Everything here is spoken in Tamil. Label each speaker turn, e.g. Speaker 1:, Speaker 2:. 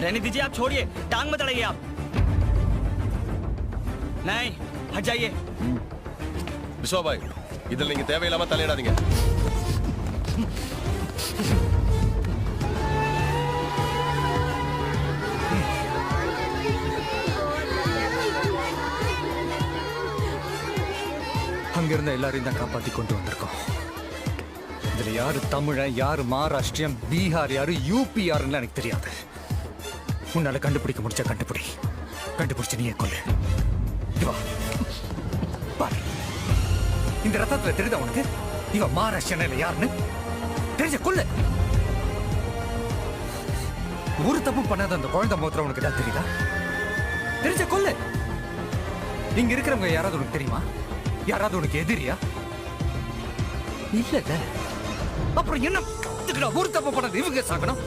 Speaker 1: रहने दीजिए, आप छोड़िए, टांग मत अड़ाइए आप। नहीं, हट जाइए।
Speaker 2: விஸ்வாபாய், இதில் நீங்க தேவையில்லாம தலையிடாதீங்க.
Speaker 3: அங்கிருந்த எல்லாரையும் தான் காப்பாத்தி கொண்டு வந்திருக்கோம். இதுல யாரு தமிழன், யாரு மகாராஷ்டிரியன், பீகார் யாரு, யூபி யாருன்னு எனக்கு தெரியாது. உன்னால கண்டுபிடிக்க முடிச்ச கண்டுபிடிச்சு நீயே கொல்லு. இவா பாரு, இந்த ரத்தத்துல தெரியுதா உனக்கு இவன் மகாராஷ்டிரியன் இல்ல யாருன்னு? தெரிஞ்ச கொல்லு. ஒரு தப்பு பண்ணாத அந்த குழந்தை முகத்துல உனக்கு தான் தெரியுதா? தெரிஞ்ச கொல்லு. இங்க இருக்கிறவங்க யாராவது உனக்கு தெரியுமா? யாராவது உனக்கு எதிரியா? இல்ல. அப்புறம் என்ன ஒரு தப்பு பண்ணது இவங்க சாகணும்?